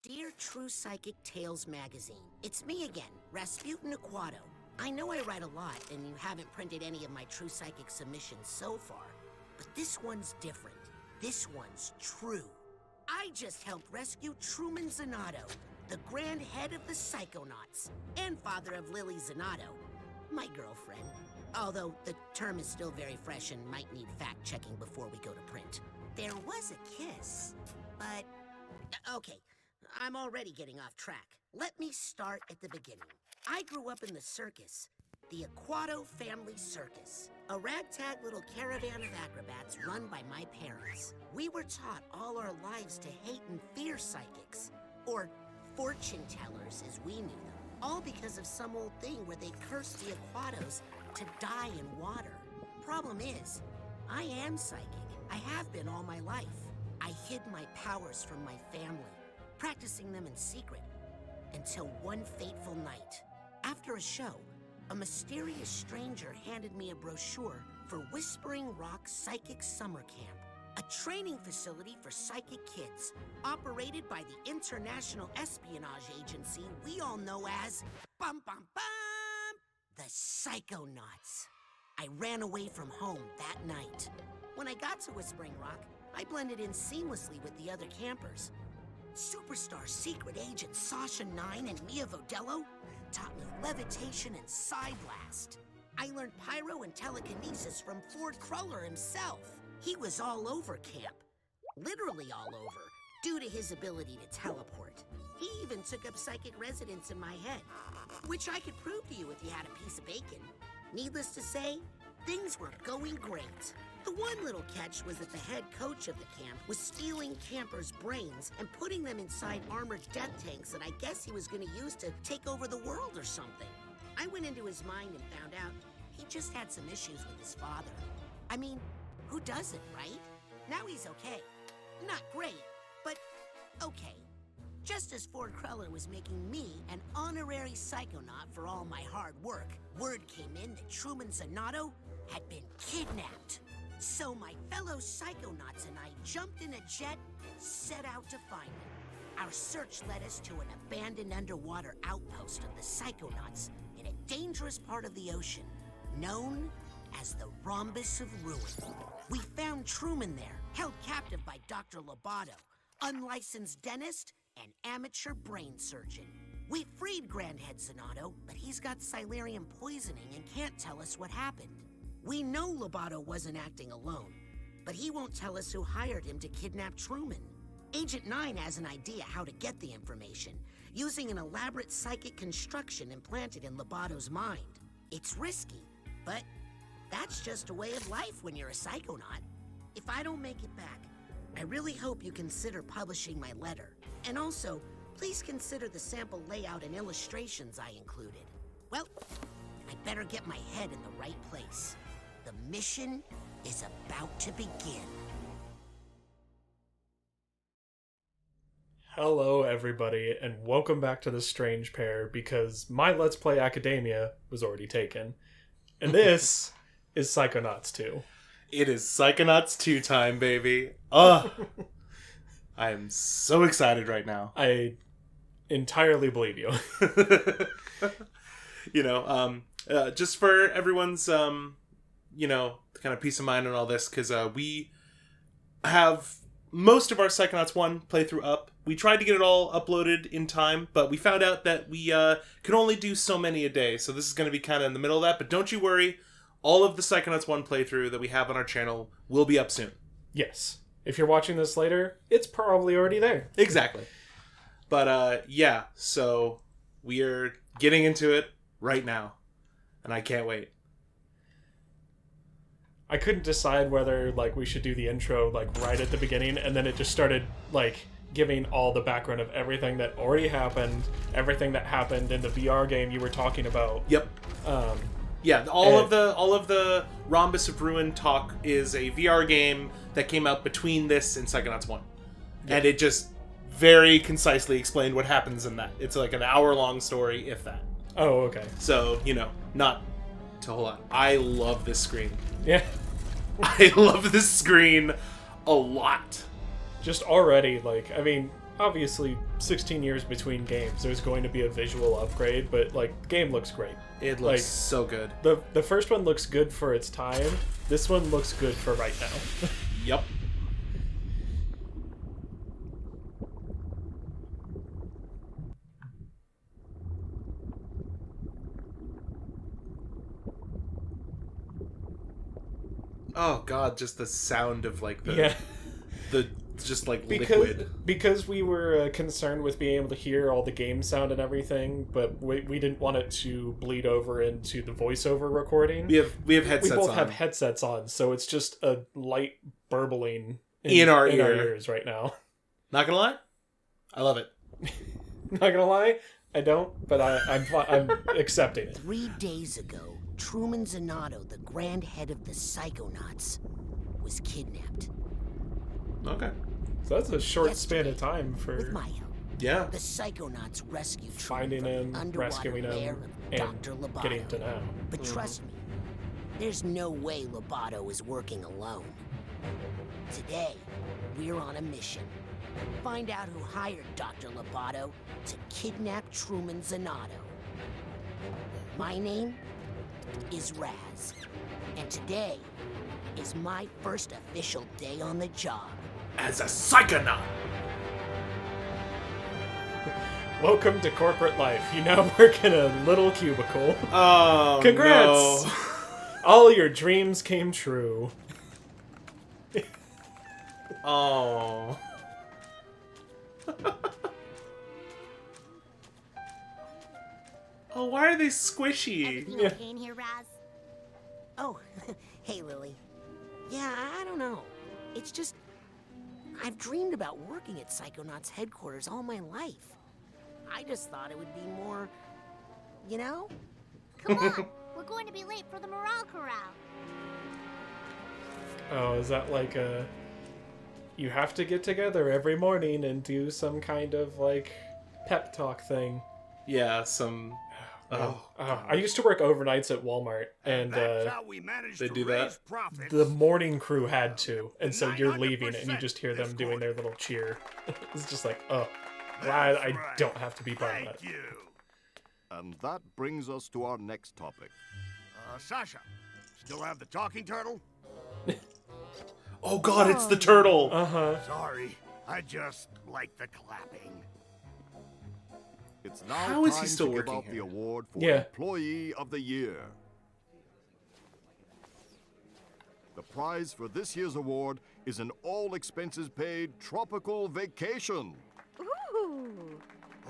Dear True Psychic Tales magazine, it's me again, Rasputin Aquato. I know I write a lot, and you haven't printed any of my True Psychic submissions so far, but this one's different. This one's true. I just helped rescue Truman Zanotto, the grand head of the Psychonauts, and father of Lily Zanotto, my girlfriend. Although the term is still very fresh and might need fact-checking before we go to print. There was a kiss, but... okay. I'm already getting off track. Let me start at the beginning. I grew up in the circus, the Aquato Family Circus, a ragtag little caravan of acrobats run by my parents. We were taught all our lives to hate and fear psychics, or fortune tellers as we knew them, all because of some old thing where they cursed the Aquatos to die in water. Problem is, I am psychic. I have been all my life. I hid my powers from my family, practicing them in secret, until one fateful night. After a show, a mysterious stranger handed me a brochure for Whispering Rock Psychic Summer Camp, a training facility for psychic kids, operated by the international espionage agency we all know as bum bum bum, the Psychonauts. I ran away from home that night. When I got to Whispering Rock, I blended in seamlessly with the other campers. Superstar secret agent Sasha 9 and Mia Vodello taught me levitation and psi blast. I learned pyro and telekinesis from Ford Cruller himself. He was all over camp, literally all over, due to his ability to teleport. He even took up psychic residence in my head, which I could prove to you if you had a piece of bacon. Needless to say, things were going great. The one little catch was that the head coach of the camp was stealing campers' brains and putting them inside armored death tanks that I guess he was going to use to take over the world or something. I went into his mind and found out he just had some issues with his father. I mean, who doesn't, right? Now he's okay. Not great, but okay. Just as Ford Cruller was making me an honorary psychonaut for all my hard work, word came in that Truman Zanotto had been kidnapped. So my fellow Psychonauts and I jumped in a jet, set out to find him. Our search led us to an abandoned underwater outpost of the Psychonauts in a dangerous part of the ocean, known as the Rhombus of Ruin. We found Truman there, held captive by Dr. Lobato, unlicensed dentist and amateur brain surgeon. We freed Grandhead Zanotto, but he's got Silurium poisoning and can't tell us what happened. We know Lobato wasn't acting alone, but he won't tell us who hired him to kidnap Truman. Agent 9 has an idea how to get the information, using an elaborate psychic construction implanted in Lobato's mind. It's risky, but that's just a way of life when you're a psychonaut. If I don't make it back, I really hope you consider publishing my letter. And also, please consider the sample layout and illustrations I included. Well, I better get my head in the right place. The mission is about to begin. Hello everybody, and welcome back to The Strange Pair, because my Let's Play Academia was already taken. And this is Psychonauts 2. It is Psychonauts 2 time, baby. Ugh! I am so excited right now. I entirely believe you. Just for everyone's, kind of peace of mind and all this, because we have most of our Psychonauts 1 playthrough up. We tried to get it all uploaded in time, but we found out that we can only do so many a day, so this is going to be kind of in the middle of that. But don't you worry, all of the Psychonauts 1 playthrough that we have on our channel will be up soon. Yes. If you're watching this later, it's probably already there. Exactly. But, yeah, so we are getting into it right now, and I can't wait. I couldn't decide whether, we should do the intro, right at the beginning, and then it just started, giving all the background of everything that already happened, everything that happened in the VR game you were talking about. Yep. All of the Rhombus of Ruin talk is a VR game that came out between this and Psychonauts 1. Yeah. And it just very concisely explained what happens in that. It's like an hour-long story, if that. Oh, okay. So, not a whole lot. I love this screen. Yeah. I love this screen a lot. Just already, obviously 16 years between games, there's going to be a visual upgrade, but like the game looks great. It Like, looks so good. The first one looks good for its time. This one looks good for right now. Yep. Oh god, just the sound of like the Yeah. the just like liquid. Because we were concerned with being able to hear all the game sound and everything, but we didn't want it to bleed over into the voiceover recording. We have headsets We both on. have headsets on, so it's just a light burbling In our our ear. ears right now. Not gonna lie, I love it. Not gonna lie, I don't, but I'm accepting it. 3 days ago, Truman Zanotto, the grand head of the Psychonauts, was kidnapped. Okay. So that's a short Yesterday, span of time With for my help, Yeah. the Psychonauts rescued finding Truman from him, the underwater rescuing lair him, of and Dr. Loboto. getting to know. But trust me, there's no way Loboto is working alone. Today, we're on a mission. Find out who hired Dr. Loboto to kidnap Truman Zanotto. My name is Raz, and today is my first official day on the job. As a psychonaut. Welcome to corporate life. You now work in a little cubicle. Oh, Congrats! no. All your dreams came true. Oh. Oh, why are they squishy? Everything okay in here, Raz? Oh, hey, Lily. Yeah, I don't know. It's just, I've dreamed about working at Psychonauts headquarters all my life. I just thought it would be more, you know? Come on, we're going to be late for the morale corral. Oh, is that like a... You have to get together every morning and do some kind of, like, pep talk thing. Yeah, some... I used to work overnights at Walmart, and That's how we managed they to do that? raise profits. the morning crew had to, and so you're leaving, and you 900% just hear them this doing their quarter. little cheer. It's just like, oh, glad That's I right. don't have to be part of Thank that. you. And that brings us to our next topic. Sasha, still have the talking turtle? Oh god, it's the turtle! Uh-huh. Sorry, I just like the clapping. It's now How is he time still to give working out here? the award for Yeah. Employee of the Year. The prize for this year's award is an all-expenses-paid tropical vacation. Ooh.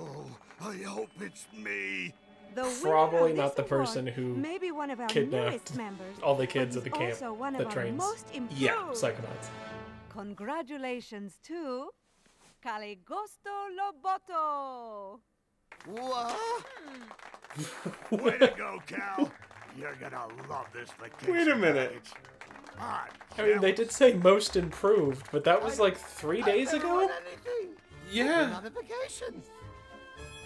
Oh, I hope it's me. The winner Probably of not this the person award who may be one of our kidnapped newest members, all the but kids at he's the camp also one that of our trains. most improved. Yeah, Psychonauts. Congratulations to Caligosto Loboto. What? Way to go, Cal. You're gonna love this vacation. Wait a minute. package. Ah, I mean, they did say most improved, but that was like 3 days I've never ago? won anything. Yeah. Not a vacation.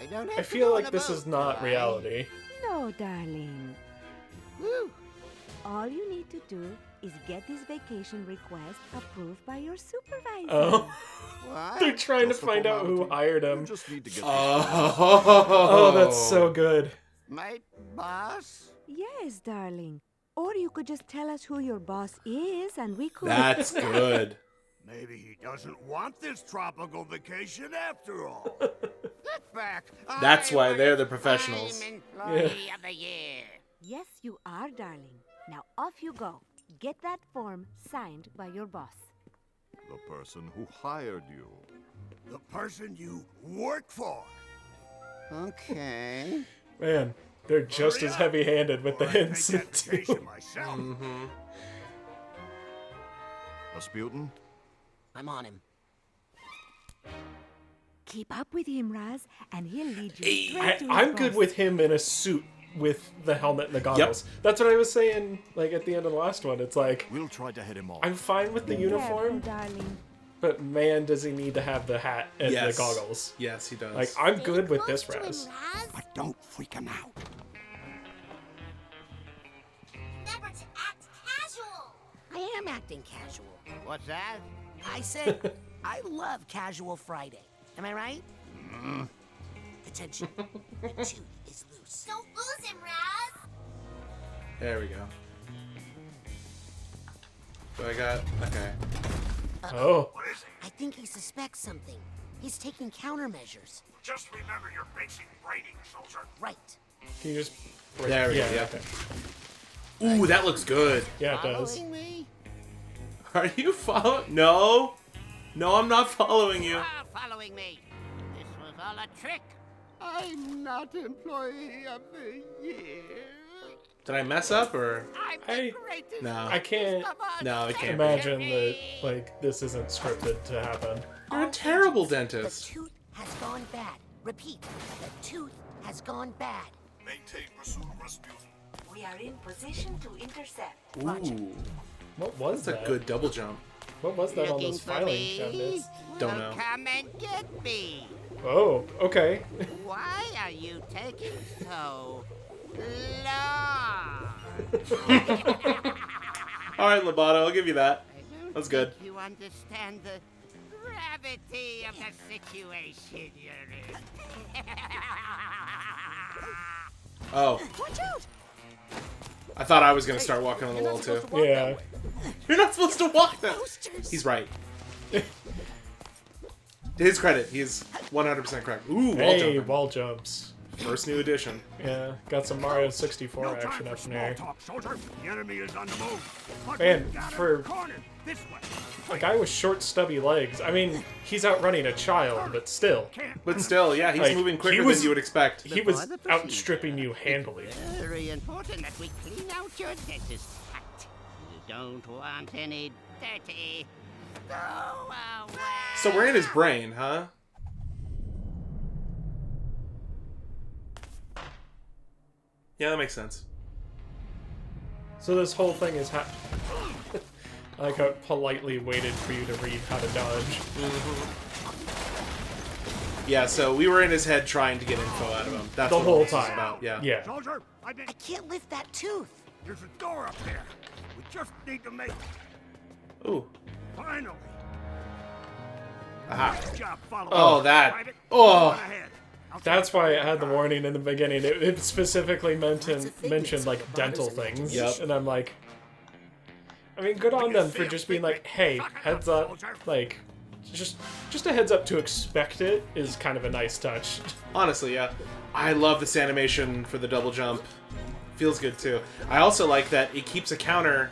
I don't have I to feel go like on a this boat, is not do I? reality. No, darling. Woo. All you need to do is get this vacation request approved by your supervisor. Oh, What? they're trying to Just a find out who formality. hired You him. just need to get Oh, that's so good. My boss? Yes, darling. Or you could just tell us who your boss is and we could... That's good. Maybe he doesn't want this tropical vacation after all. Get back. That's I why want they're it. the professionals. I'm employee of the year. Yes, you are, darling. Now off you go. Get that form signed by your boss. the person who hired you. The person you work for. Okay. Man, they're just Hurry as up, heavy-handed with or the I take hints, that too. vacation myself. Mm-hmm. Rasputin? I'm on him. Keep up with him, Raz, and he'll lead you Hey, straight to his I'm good boss. with him in a suit with the helmet and the goggles. That's what I was saying, like, at the end of the last one. It's like, We'll try to head him off. I'm fine with the Be uniform, careful, darling. but man, does he need to have the hat and Yes. the goggles. Yes, he does. Like, I'm Stay good with close this, to him, Raz. But don't freak him out. Never to act casual. I am acting casual. What's that? I said, I love Casual Friday. Am I right? Attention. The tooth is loose. Don't lose him, Raz. There we go. So I got... Okay. Oh. What is it? I think he suspects something. He's taking countermeasures. Just remember your basic braiding, soldier. Right. Can you just... There we go, yeah. Okay. Ooh, that looks good. Yeah, it does. Following me? Are you following? No. No, I'm not following you. You are following me. This was all a trick. I'm not employee of the year. Did I mess up or? I'm I- the greatest. No. I can't No, it can't be. imagine that, like, this isn't scripted to happen. You're a terrible The dentist. tooth has gone bad. Repeat. The tooth has gone bad. Maintain pursuit of Rasputin. We are in position to intercept. Ooh, What was that's a that? good double jump. What was that on Looking those for filing me? cabinets? Don't Well, know. come and get me. Oh, okay. Why are you taking so long? All right, Lobato, I'll give you that. I don't That's good. think you understand the gravity of the situation you're in. Oh, Watch out! I thought I was gonna start walking on the wall too. Yeah. You're not supposed to walk that. He's right. To his credit, he's 100% correct. Ooh, wall Hey, jumping. wall jumps. First new edition. Yeah, got some Mario 64 No time action for up in small there. talk, soldier. The enemy is on the move. But Man, we've got for- him cornered. This way. A guy with short, stubby legs. I mean, he's outrunning a child, but still. Can't. But still, yeah, he's Like, moving he quicker was- than you would expect. He was Before the procedure, outstripping you handily. Very important that we clean out your dentist cut. You don't want any dirty. Go away. So we're in his brain, huh? Yeah, that makes sense. So this whole thing is I like how it politely waited for you to read how to dodge. Yeah, so we were in his head trying to get info out of him. That's The what whole all this is time. about. Yeah. Yeah. Soldier, I've been. I can't lift that tooth. There's a door up there. We just need to make. Ooh. Finally. Aha. Good job following. Oh, that. Private, Oh. go on ahead. I'll That's take why the it had the car. warning in the beginning. It specifically Lots of mentioned figments like on the dental bottoms of the things. Yep. And I'm like, I mean, good on them for just being like, hey, heads up, like, just a heads up to expect it is kind of a nice touch. Honestly, yeah. I love this animation for the double jump. Feels good too. I also like that it keeps a counter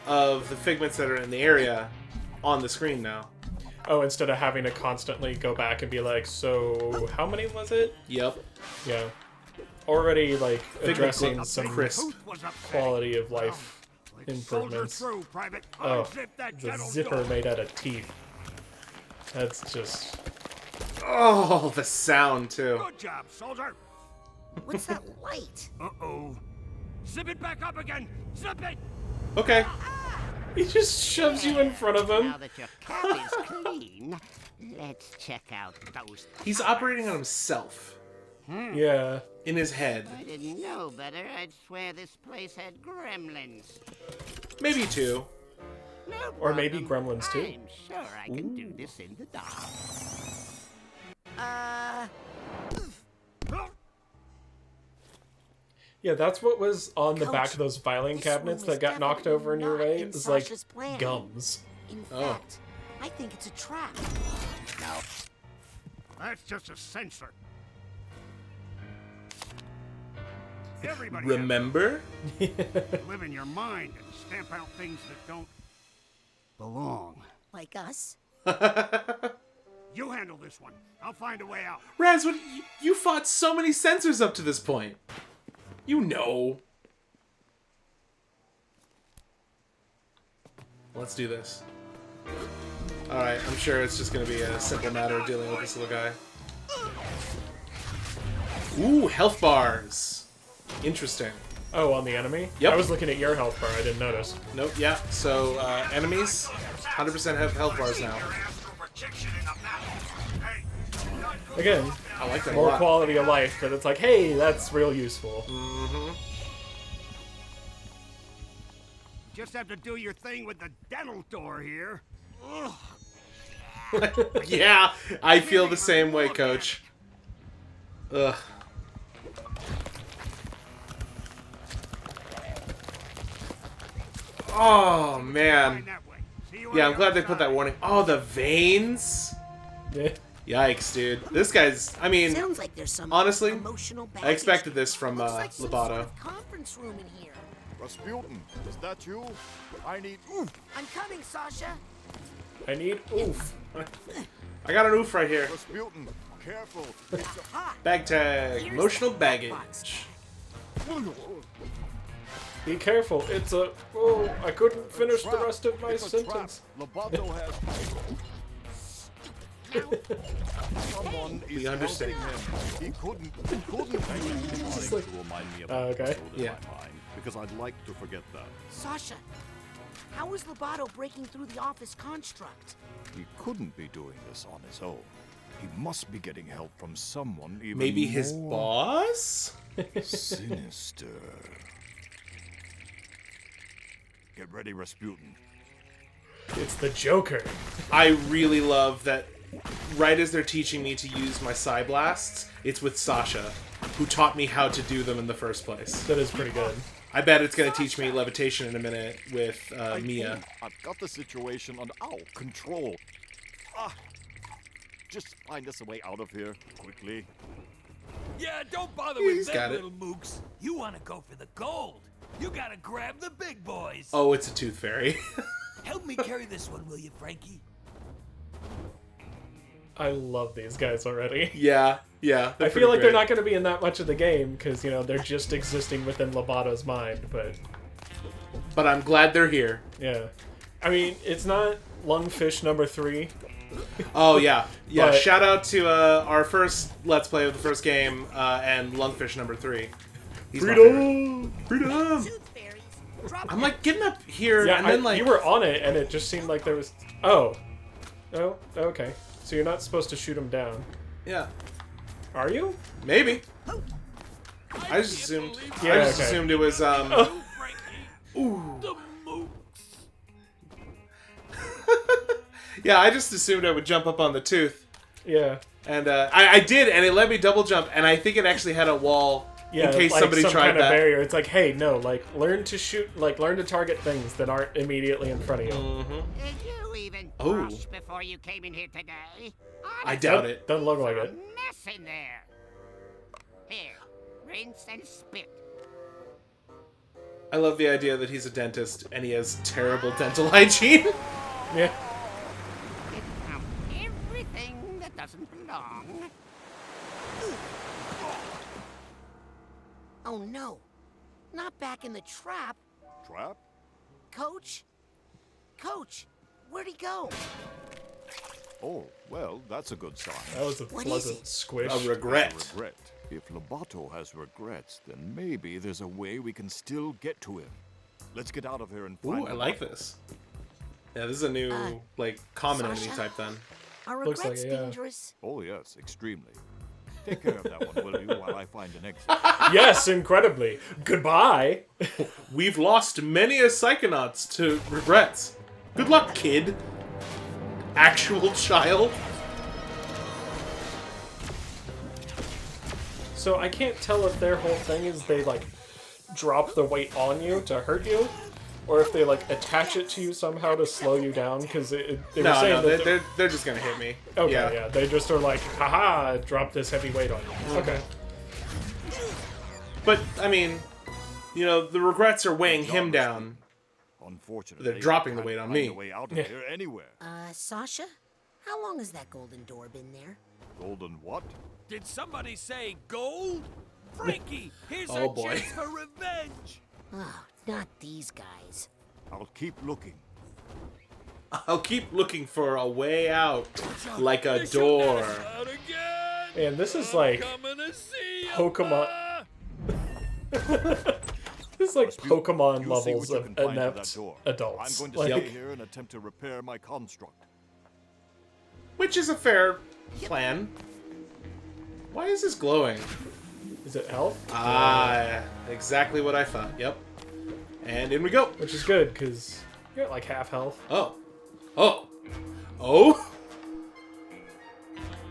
of the figments that are in the area on the screen now. Oh, instead of having to constantly go back and be like, so how many was it? Yep. Yeah. Already, like, addressing look some crisp. Tooth was upsetting. quality of life Soldier improvements. through, Private. Oh, Unzip that the gentle zipper door. made out of teeth. That's just... Oh, the sound too. Good job, soldier. What's that light? Uh-oh. Zip it back up again. Zip it. Okay. He just shoves you in front of him. Now that your cap is clean, let's check out those. He's operating on himself Yeah. in his head. I didn't know better. I'd swear this place had gremlins. Maybe two. No Or maybe problem. gremlins, too. I'm sure I can do this in the dark. Yeah, that's what was on the back Coach, of those filing this cabinets room that is got knocked definitely over in your not way. in It was like Sasha's plan. gums. In Oh. fact, I think it's a trap. That's just a sensor. Everybody Remember? has to live in your mind and stamp out things that don't belong. Like us? You handle this one. I'll find a way out. Raz, what, you fought so many sensors up to this point. You know. Let's do this. Alright, I'm sure it's just going to be a simple matter of dealing with this little guy. Ooh, health bars. Interesting. Oh, on the enemy? Yep. I was looking at your health bar. I didn't notice. Nope, yeah. So, enemies, 100% have health bars now. Again, I like that a more lot. quality of life, but it's like, hey, that's real useful. Just have to do your thing with the dental door here. Ugh. Yeah, I feel the same way, Coach. Ugh. Oh, man. Yeah, I'm glad they put that warning. Oh, the veins? Yeah. Yikes, dude. This guy's, I mean, Sounds like there's some honestly, emotional I expected this from Looks like some Lobato. sort of conference room in here. Rasputin, is that you? I need... I'm coming, Sasha. I need oof. I got an oof right here. Rasputin, careful. It's a... Bag tag. Here's Emotional the baggage. box. Be careful. It's a. Oh, I couldn't finish the Trap. rest of my It's a trap. sentence. Lobato has... Someone is We understand. helping him. He couldn't. Just like- to remind me of Oh, okay. episode in Yeah. my mind, because I'd like to forget that. Sasha, how is Lobato breaking through the office construct? He couldn't be doing this on his own. He must be getting help from someone even Maybe his more boss? sinister. Get ready, Rasputin. It's the Joker. I really love that right as they're teaching me to use my Psy Blasts, it's with Sasha, who taught me how to do them in the first place. That is pretty good. I bet it's going to teach me levitation in a minute with Mia. I've got the situation under control. Just find us a way out of here, quickly. Yeah, don't bother He's with got them it. little mooks. You want to go for the gold. You gotta grab the big boys. Oh, it's a tooth fairy. Help me carry this one, will you, Frankie? I love these guys already. yeah. I feel like they're not going to be in that much of the game because, you know, they're just existing within Lobato's mind, But I'm glad they're here. yeah. I mean, it's not Lungfish number 3. Oh, yeah. Yeah, But- shout out to our first Let's Play of the first game and Lungfish number 3. He's my favorite. Freedom! Tooth fairies. Drop I'm like getting up here Yeah, and then like... you were on it and it just seemed like there was... Oh, okay. So you're not supposed to shoot him down. Yeah. Are you? Maybe. I just assumed. Yeah, I just okay. assumed it was. Ooh. The mooks. Yeah, I just assumed I would jump up on the tooth, Yeah. and I did, and it let me double jump, and I think it actually had a wall Yeah, in case like somebody some tried kind that. of barrier. It's like, hey, no, like, learn to shoot, like, learn to target things that aren't immediately in front of you. Did you even Oh. brush before you came in here today? I doubt it. Doesn't look like A it. mess in there. Here, rinse and spit. I love the idea that he's a dentist and he has terrible dental hygiene. Yeah. Get out everything that doesn't belong. Oh no, not back in the trap. Trap? Coach? Coach, where'd he go? Oh, well, that's a good sign. That was a What is pleasant it? squish. A regret. Regret. If Lobato has regrets, then maybe there's a way we can still get to him. Let's get out of here and find Ooh, I like Lobato. this. Yeah, this is a new like common enemy Sasha? type then. Are Looks like regrets it, yeah. dangerous? Oh, yes, extremely. Take care of that one, will you, while I find an exit. Yes, incredibly. Goodbye. We've lost many a Psychonauts to regrets. Good luck, kid. Actual child. So I can't tell if their whole thing is they, like, drop the weight on you to hurt you, or if they, like, attach it to you somehow to slow you down, because they were No, saying no, that... they're just gonna hit me. Okay, yeah. yeah, they just are like, haha, drop this heavy weight on you. Okay. But I mean, you know, the regrets are weighing him down. Unfortunately, They're dropping the I weight can't on find me. a way out of Yeah. here anywhere. Sasha? How long has that golden door been there? Golden what? Did somebody say gold? Frankie, here's Oh, our boy. chance for revenge. Oh, not these guys. I'll keep looking. I'll keep looking for a way out, like a They shouldn't let door. us out again. Man, this is like Coming to see ya, Pokemon- Ma. This is like Rasputin, Pokemon you see levels what you of can find to that inept door. adults. I'm going to Like, stay here and attempt to repair my construct. Which is a fair plan. Why is this glowing? is it health? Ah, exactly what I thought. Yep. And in we go. Which is good, because you're at like half health. Oh. Oh. Oh.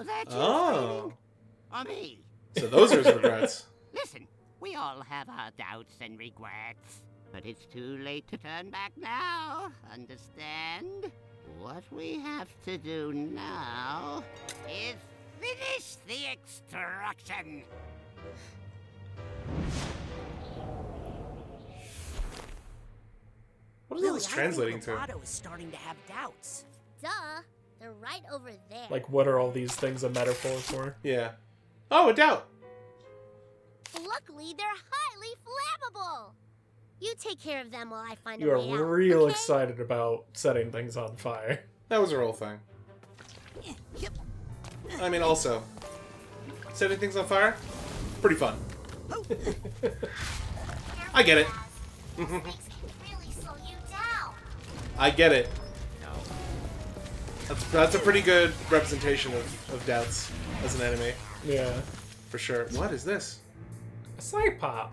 Was that you? Oh. Or me? So those are his regrets. Listen, we all have our doubts and regrets. But it's too late to turn back now. Understand? What we have to do now is finish the extraction. What is all Lily, this I think translating to? Lovato is starting to have doubts. Duh. They're right over there. Like, what are all these things a metaphor for? Yeah. Oh, a doubt. Luckily, they're highly flammable. You take care of them while I find You a are way out. real okay? excited about setting things on fire. That was her whole thing. I mean, also, setting things on fire, pretty fun. I get it. This can really slow you down. I get it. That's a pretty good representation of doubts as an enemy, Yeah. for sure. What is this? A side pop.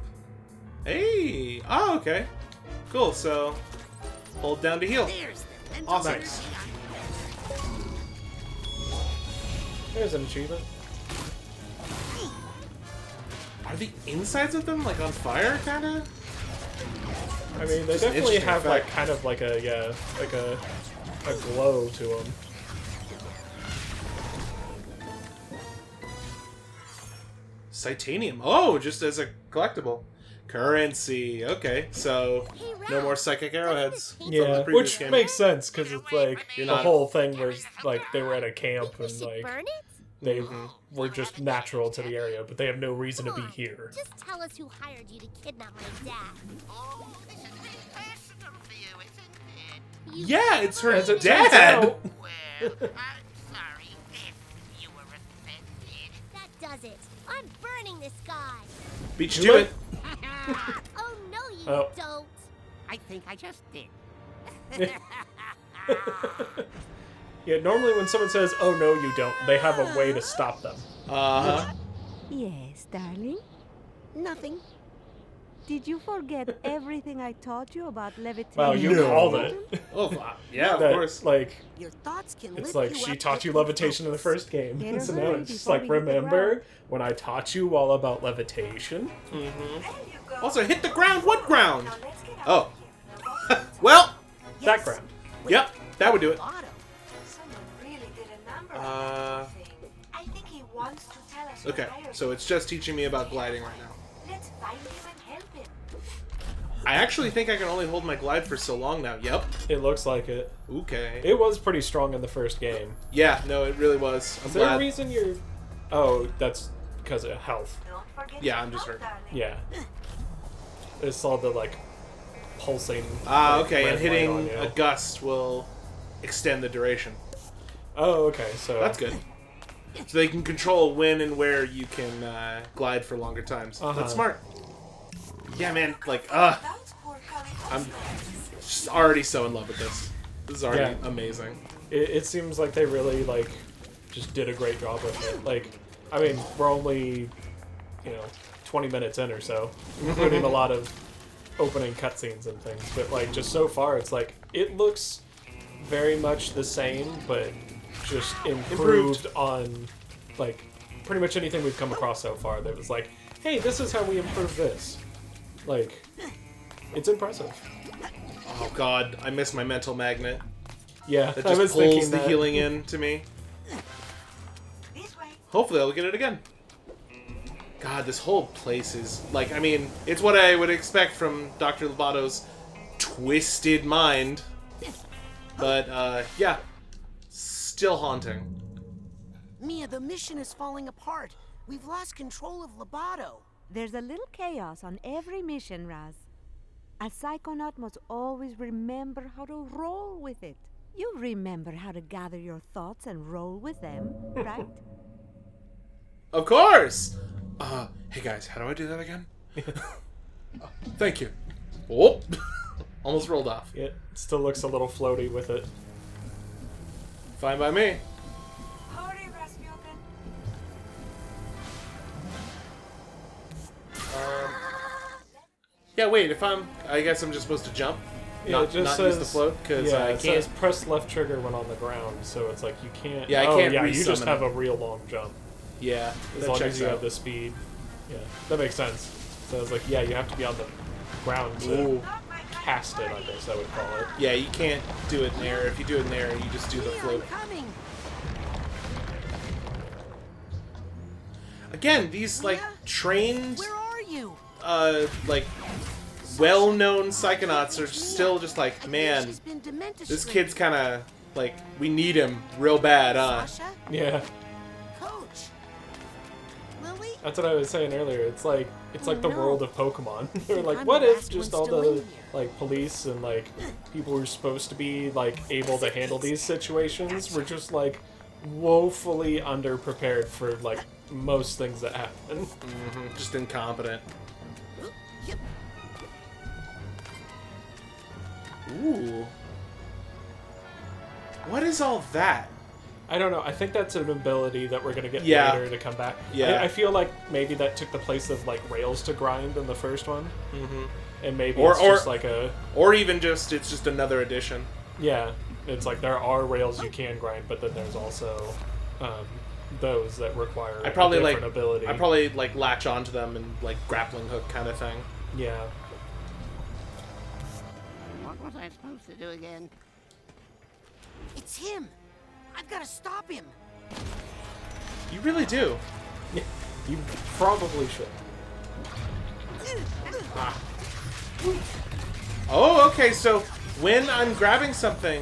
Hey! Oh, okay. Cool, so hold down to heal. There's the mental Awesome. energy There's an achievement. Are the insides of them like on fire, kinda? I mean, they Just an definitely interesting have like effect. kind of like a like a glow to them. Titanium. Oh, just as a collectible. Currency. Okay, so Hey, no Ralph, more psychic arrowheads. From the Yeah, previous which game. makes sense because it's like You're the not- whole thing was like they were at a camp think we and should like burn it? they were just natural to the area, but they have no reason to be Come on, here. Just tell us who hired you to kidnap my dad. Oh, this is very personal for you, isn't it? You Yeah, it's her As it turns dad. out- Well, I'm sorry if you were offended. That does it. I'm burning this guy. Beat you Do to it. it. Oh no, you Oh. don't. I think I just did. Yeah, normally when someone says, "Oh no, you don't," they have a way to stop them. Uh-huh. Yes, darling. Nothing. Did you forget everything I taught you about levitation? Wow, you No. called it. Oh, yeah, of That, course. Like, Your thoughts can it's lift like you she up taught if you you levitation in the focus. first game. Better So now hurry it's just before like, we hit the remember ground. when I taught you all about levitation? Also, hit the ground. What ground? Oh. Well, That ground. yep, that would do it. Lovato. Someone really did a number Uh, on everything. I think he wants to tell us. Okay, so it's just teaching me about gliding right now. Let's find him and help him. I actually think I can only hold my glide for so long now. Yep. It looks like it. Okay. It was pretty strong in the first game. Yeah, no, it really was. I'm Is there a glad. reason you're... Oh, that's because of health. Don't forget Yeah, your I'm just phone, hurt. darling. Yeah. I saw the, like, pulsing... Ah, like, okay, red and light hitting on you. a gust will extend the duration. Oh, okay, so... That's good. So they can control when and where you can glide for longer times. Uh-huh. That's smart. Yeah, man, like, That's poor Cully. I'm just already so in love with this. This is already Yeah. amazing. It seems like they really, like, just did a great job with it. Like, I mean, we're only, 20 minutes in or so, including a lot of opening cutscenes and things. But, like, just so far, it's like, it looks very much the same, but just improved on, like, pretty much anything we've come across so far that was like, hey, this is how we improve this. Like, it's impressive. Oh god, I miss my mental magnet. Yeah, That I just was pulls thinking the that. healing in to me. This way. Hopefully I'll get it again. God, this whole place is, like, I mean, it's what I would expect from Dr. Lovato's twisted mind. But, yeah. Still haunting. Mia, the mission is falling apart. We've lost control of Lovato. There's a little chaos on every mission, Raz. A psychonaut must always remember how to roll with it. You remember how to gather your thoughts and roll with them, right? Of course! Hey guys, how do I do that again? Thank you. Oh! Almost rolled off. It still looks a little floaty with it. Fine by me. Hurry, Rasputin. Yeah, wait, I guess I'm just supposed to jump? not use the float because yeah, I it can't. says press left trigger when on the ground, so it's like you can't. Yeah, I oh, can't yeah, you just resummon have it. a real long jump Yeah, as that long checks as you out. have the speed. Yeah, that makes sense. So it's like, yeah, you have to be on the ground to Ooh. cast it, I guess I would call it. Yeah, you can't do it in air. If you do it in air, you just do the float. Coming. Again, these like trained, Where are you? like well-known Psychonauts are still just like, man, She's been dementia this stricken. kid's kind of like, we need him real bad, huh? Sasha? Yeah, Coach? Lily? that's what I was saying earlier. It's like the no. world of Pokemon. They're like, I'm what the if last just one all still the in here. like police and like people who are supposed to be like able to handle these situations were just like woefully underprepared for like most things that happen. Just incompetent. Yep. Ooh. What is all that? I don't know. I think that's an ability that we're gonna get Yeah. later to come back. Yeah. I feel like maybe that took the place of like rails to grind in the first one, and maybe Or- it's or- just like a Or even just, it's just another addition. yeah. It's like there are rails you can grind, but then there's also those that require I probably a like, different ability. I probably like latch onto them and like grappling hook kind of thing. yeah. What was I supposed to do again? It's him. I've got to stop him. You really do. You probably should. Oh, okay. So when I'm grabbing something,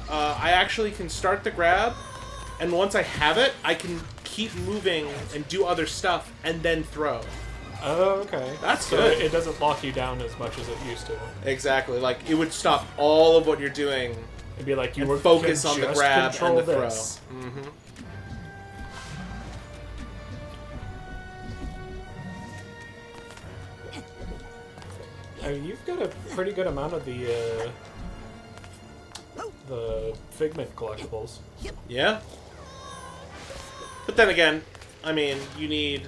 I actually can start the grab, and once I have it, I can keep moving and do other stuff, and then throw. Oh, okay. That's so good. It doesn't lock you down as much as it used to. Exactly. Like it would stop all of what you're doing It'd be like you and were focus can on the just grab control and the this. throw. Mm-hmm. I mean, you've got a pretty good amount of the Figment collectibles. Yeah. But then again, I mean, you need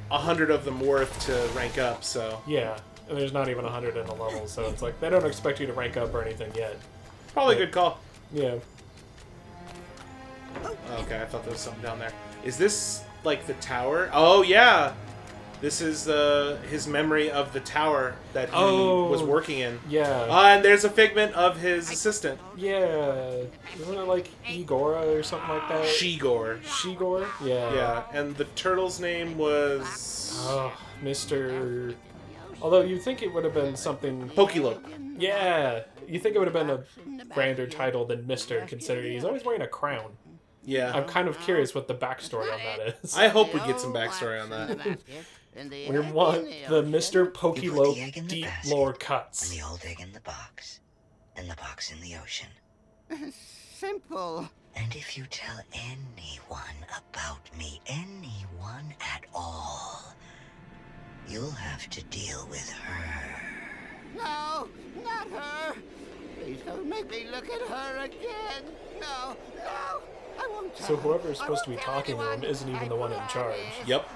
100 of them worth to rank up, so Yeah, and there's not even 100 in the level, so it's like they don't expect you to rank up or anything yet. probably a good call. Yeah. Okay, I thought there was something down there. Is this like the tower? Oh yeah, this is his memory of the tower that he was working in. Yeah. And there's a figment of his assistant, Yeah. Isn't it like Igora or something like that? Shigor. Shigor? Yeah. Yeah, and the turtle's name was Oh, Mr. Although you'd think it would have been something. Pokelope. Yeah. You think it would have been a grander title than Mr. considering he's always wearing a crown. Yeah. I'm kind of curious what the backstory on that is. I hope we get some backstory on that. We want the Mr. Pokelope in the deep basket, lore and cuts. the old egg in the box, and the box in the ocean. Simple. And if you tell anyone about me, anyone at all, you'll have to deal with her. No, not her. Please don't make me look at her again. No, no, I won't tell So her. whoever's I supposed to be won't tell talking to him anyone. isn't even I the one in charge. promise. Yep.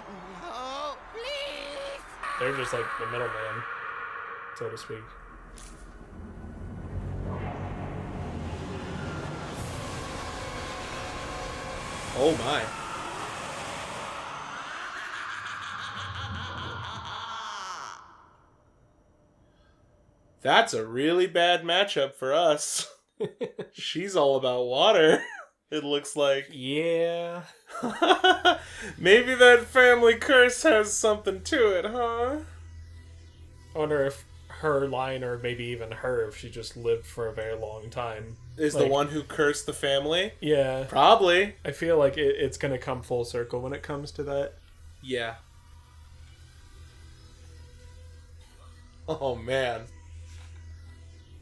No, please. They're just like the middleman, so to speak. Oh my. That's a really bad matchup for us. She's all about water, it looks like. Yeah. Maybe that family curse has something to it, huh? I wonder if her line, or maybe even her, if she just lived for a very long time. Is the one who cursed the family? Yeah. Probably. I feel like it's going to come full circle when it comes to that. Yeah. Oh, man.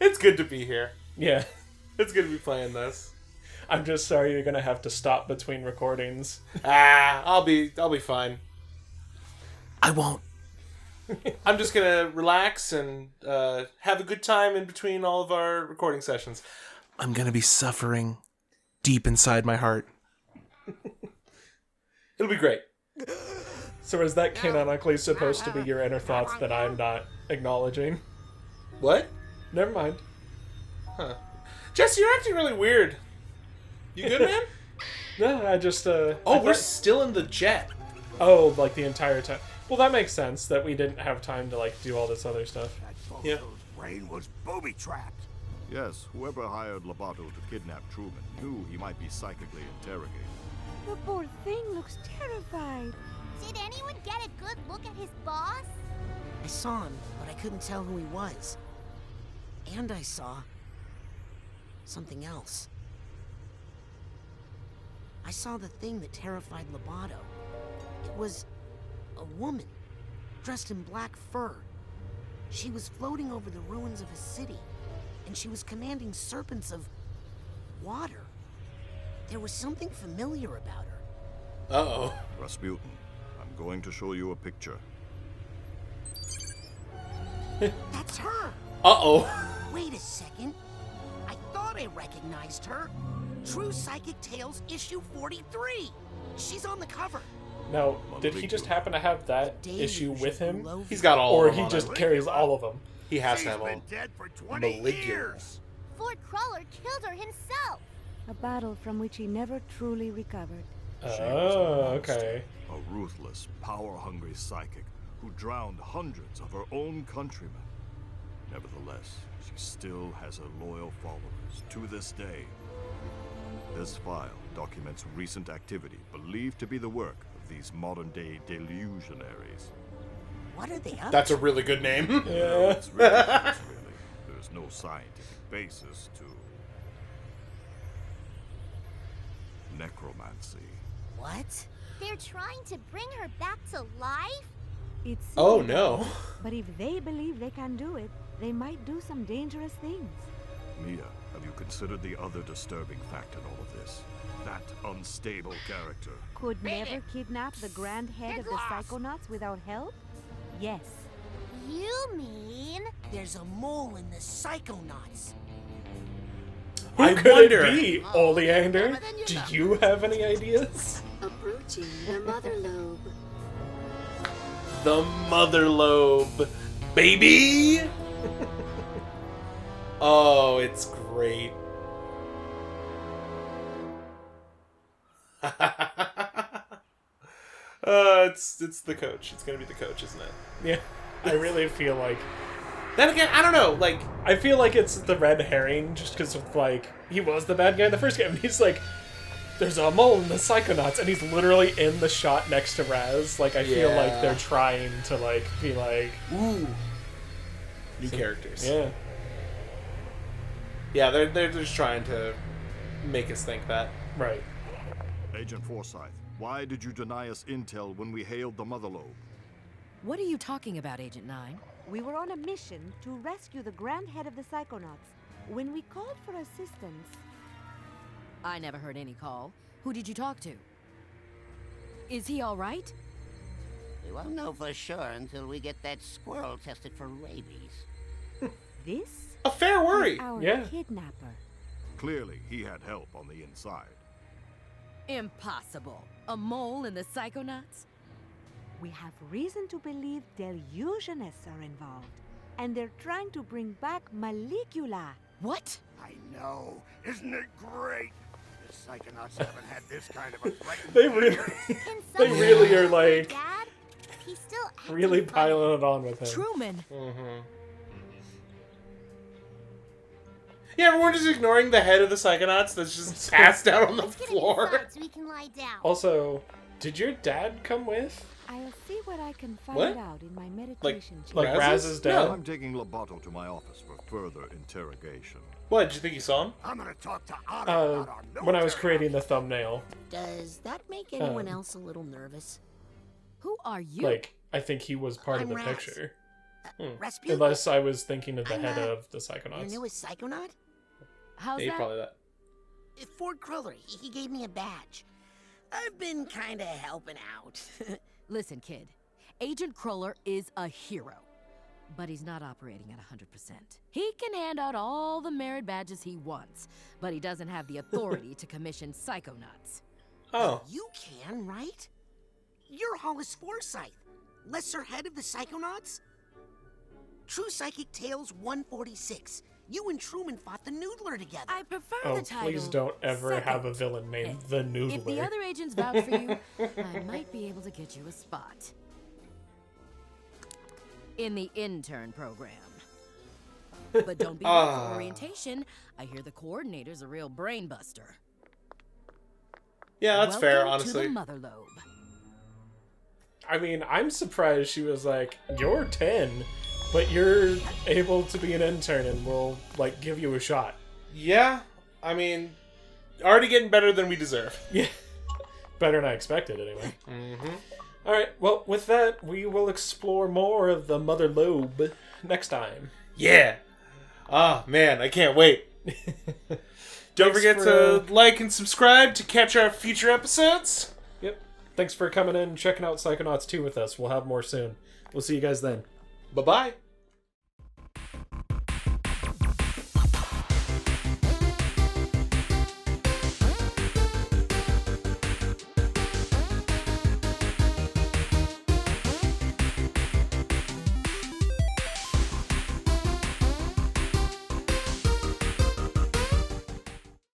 It's good to be here. Yeah. It's good to be playing this. I'm just sorry you're going to have to stop between recordings. I'll be fine. I won't. I'm just gonna relax and have a good time in between all of our recording sessions. I'm gonna be suffering deep inside my heart. It'll be great. So is that canonically supposed to be your inner thoughts that I'm not acknowledging? What? Never mind. Huh. Jess, you're acting really weird. You good, man? No, I just. We're still in the jet. Oh, like the entire time. Well, that makes sense that we didn't have time to like do all this other stuff. That Yeah. Bozo's brain was booby-trapped. Yes, whoever hired Lobato to kidnap Truman knew he might be psychically interrogated. The poor thing looks terrified. Did anyone get a good look at his boss? I saw him, but I couldn't tell who he was. And I saw something else. I saw the thing that terrified Lobato. It was a woman, dressed in black fur. She was floating over the ruins of a city, and she was commanding serpents of water. There was something familiar about her. Uh-oh. Rasputin, I'm going to show you a picture. That's her! Uh-oh. Wait a second. I thought I recognized her. True Psychic Tales, issue 43. She's on the cover. Now, did he just happen to have that Deluge issue with him? He's got all Or of them he on just it. carries all of them? He has She's to have all. been dead for 20 Maligula. years. Ford Crawler killed her himself. A battle from which he never truly recovered. Oh, okay. A ruthless, power-hungry psychic who drowned hundreds of her own countrymen. Nevertheless, she still has her loyal followers to this day. This file documents recent activity believed to be the work of these modern-day delusionaries. What are they up That's to? a really good name. Yeah. It's ridiculous, really. There's no scientific basis to necromancy. What? They're trying to bring her back to life? It's Oh, no. But if they believe they can do it, they might do some dangerous things. Mia, have you considered the other disturbing fact in all of this? That unstable character. Could never kidnap the grand head of the Psychonauts without help? Yes. You mean... There's a mole in the Psychonauts. Who I could wonder. it be, Oleander? Do you have any ideas? Approaching the mother lobe. The mother lobe, baby. Oh, it's great. It's the coach. It's gonna be the coach, isn't it? Yeah. I really feel like... Then again, I don't know. Like, I feel like it's the red herring just because of, like, he was the bad guy in the first game. He's like, there's a mole in the Psychonauts, and he's literally in the shot next to Raz. Like, I feel like Yeah. they're trying to, like, be like... ooh, new characters. Yeah. Yeah, they're just trying to make us think that. Right. Agent Forsyth, why did you deny us intel when we hailed the mother lobe? What are you talking about, Agent 9? We were on a mission to rescue the grand head of the Psychonauts. When we called for assistance... I never heard any call. Who did you talk to? Is he all right? We won't know for sure until we get that squirrel tested for rabies. This? A fair worry. is our Yeah. kidnapper. Clearly, he had help on the inside. Impossible. A mole in the Psychonauts? We have reason to believe delusionists are involved. And they're trying to bring back Maligula. What? I know. Isn't it great? The Psychonauts haven't had this kind of a threat. They really... Can They someone really are, help my like... Dad? He's still acting really funny. piling it on with him. Truman! Mm-hmm. Yeah, everyone just ignoring the head of the Psychonauts that's just passed out on the Let's get floor. inside so we can lie down. Also, did your dad come with? I'll see what I can find What? out in my meditation chamber. Like Raz's dad? No. I'm taking Lobato to my office for further interrogation. What, did you think you saw him? I'm gonna talk to Otto about our When I was military creating the thumbnail. Does that make anyone else a little nervous? Who are you? Like, I think he was part of I'm the Raz. picture. Rasputin? Unless I was thinking of the I'm, head uh, of the Your Psychonauts. newest Psychonaut? How's Yeah, that? probably that. Ford Crawler. He gave me a badge. I've been kinda helping out. Listen, kid. Agent Crawler is a hero. But he's not operating at 100%. He can hand out all the merit badges he wants, but he doesn't have the authority to commission Psychonauts. Oh. You can, right? You're Hollis Forsyth, lesser head of the Psychonauts? True Psychic Tales 146. You and Truman fought the Noodler together. I prefer Oh, the title. please don't ever Second have a villain named Head. the Noodler. If the other agents vouch for you, I might be able to get you a spot in the intern program. But don't be late for orientation. I hear the coordinator's a real brain buster. Yeah, that's fair, Welcome honestly. to the mother lobe. I mean, I'm surprised she was like, you're 10, but you're able to be an intern and we'll, like, give you a shot. Yeah, I mean, already getting better than we deserve. Yeah. Better than I expected, anyway. Mm-hmm. Alright, well, with that, we will explore more of the mother lobe next time. Yeah! Ah, man, I can't wait. Don't forget to like and subscribe to catch our future episodes. Yep. Thanks for coming in and checking out Psychonauts 2 with us. We'll have more soon. We'll see you guys then. Bye-bye.